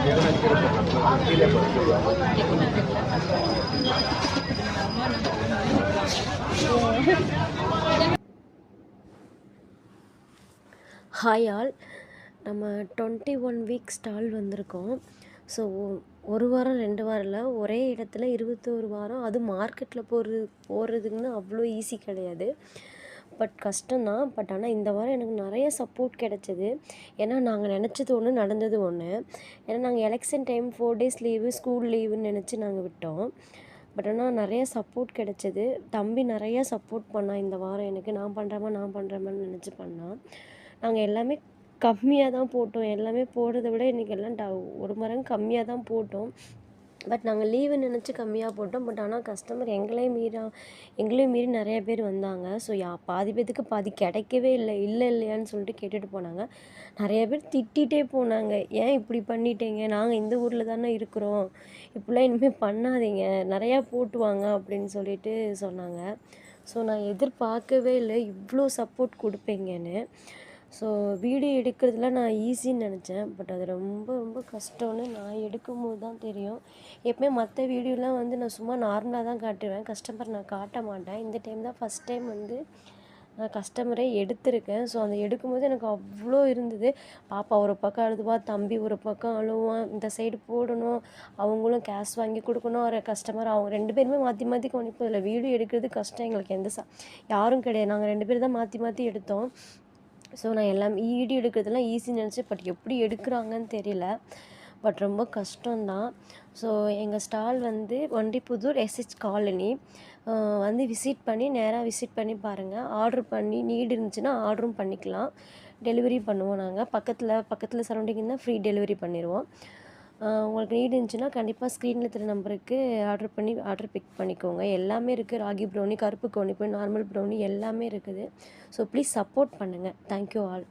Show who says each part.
Speaker 1: Hi all. நம்ம 21 week stall வந்திருக்கோம். So ஒரு வாரம் 2 வாரம் இல்லை, ஒரே இடத்துல 21 வாரம். அது மார்க்கெட்டில் போடுறதுக்குன்னு அவ்வளோ ஈஸி கிடையாது. பட் கஷ்டம்தான். பட் ஆனால் இந்த வாரம் எனக்கு நிறைய சப்போர்ட் கிடச்சிது. ஏன்னா நாங்கள் நினச்சது ஒன்று, நடந்தது ஒன்று. ஏன்னா நாங்கள் election time 4 days leave, school லீவுன்னு நினச்சி நாங்கள் விட்டோம். பட் ஆனால் நிறைய சப்போர்ட் கிடச்சிது. தம்பி நிறையா சப்போர்ட் பண்ணான் இந்த வாரம் எனக்கு. நான் பண்ணுறேம்மான்னு நினச்சி பண்ணான். நாங்கள் எல்லாமே கம்மியாக தான் போட்டோம். எல்லாமே போடுறத விட இன்றைக்கி எல்லாம் ஒரு மரம் கம்மியாக தான் போட்டோம். பட் நாங்கள் லீவு நினச்சி கம்மியாக போட்டோம். பட் ஆனால் கஸ்டமர் எங்களையும் மீறி நிறைய பேர் வந்தாங்க. ஸோ பாதி பேத்துக்கு பாதி கிடைக்கவே இல்லையான்னு சொல்லிட்டு கேட்டுட்டு போனாங்க. நிறைய பேர் திட்டிகிட்டே போனாங்க, ஏன் இப்படி பண்ணிட்டீங்க, நாங்கள் இந்த ஊரில் தானே இருக்கிறோம், இப்படிலாம் இனிமேல் பண்ணாதீங்க, நிறையா போட்டுவாங்க அப்படின்னு சொல்லிட்டு சொன்னாங்க. ஸோ நான் எதிர்பார்க்கவே இல்லை இவ்வளோ சப்போர்ட் கொடுப்பீங்கன்னு. ஸோ வீடியோ எடுக்கிறதுல நான் ஈஸின்னு நினச்சேன். பட் அது ரொம்ப ரொம்ப கஷ்டம்னு நான் எடுக்கும்போது தான் தெரியும். எப்பவுமே மற்ற வீடியோலாம் நான் சும்மா நார்மலாக தான் காட்டுவேன், கஸ்டமர் நான் காட்ட மாட்டேன். இந்த டைம் தான் ஃபஸ்ட் டைம் நான் கஸ்டமரே எடுத்திருக்கேன். ஸோ அந்த எடுக்கும்போது எனக்கு அவ்வளோ இருந்தது. பாப்பா ஒரு பக்கம் அழுதுவா, தம்பி ஒரு பக்கம் அழுவான். இந்த சைடு போடணும், அவங்களும் கேஷ் வாங்கி கொடுக்கணும். ஒரு கஸ்டமர் அவங்க 2 பேருமே மாற்றி மாற்றி கவனிப்போம். இதில் வீடியோ எடுக்கிறது கஷ்டம். எங்களுக்கு யாரும் கிடையாது, நாங்கள் 2 பேர் தான் மாற்றி மாற்றி எடுத்தோம். ஸோ நான் வீடியோ எடுக்கிறதுலாம் ஈஸின்னு நினச்சேன். பட் எப்படி எடுக்கிறாங்கன்னு தெரியல. பட் ரொம்ப கஷ்டம்தான். ஸோ எங்கள் ஸ்டால் ஒண்டிப்புதூர் எஸ்ஹெச் காலனி. நேராக விசிட் பண்ணி பாருங்கள். ஆர்டர் பண்ணி நீடு இருந்துச்சுன்னா ஆர்டரும் பண்ணிக்கலாம். டெலிவரி பண்ணுவோம் நாங்கள். பக்கத்தில் சரௌண்டிங் இருந்தால் ஃப்ரீ டெலிவரி பண்ணிடுவோம். உங்களுக்கு நீடு இருந்துச்சுன்னா கண்டிப்பாக ஸ்க்ரீனில் தெரிய நம்பருக்கு ஆர்டர் பிக் பண்ணிக்கோங்க. எல்லாமே இருக்குது. ராகி ப்ரௌனி, கருப்பு கவுனி, நார்மல் ப்ரௌனி எல்லாமே இருக்குது. ஸோ ப்ளீஸ் சப்போர்ட் பண்ணுங்கள். Thank you all.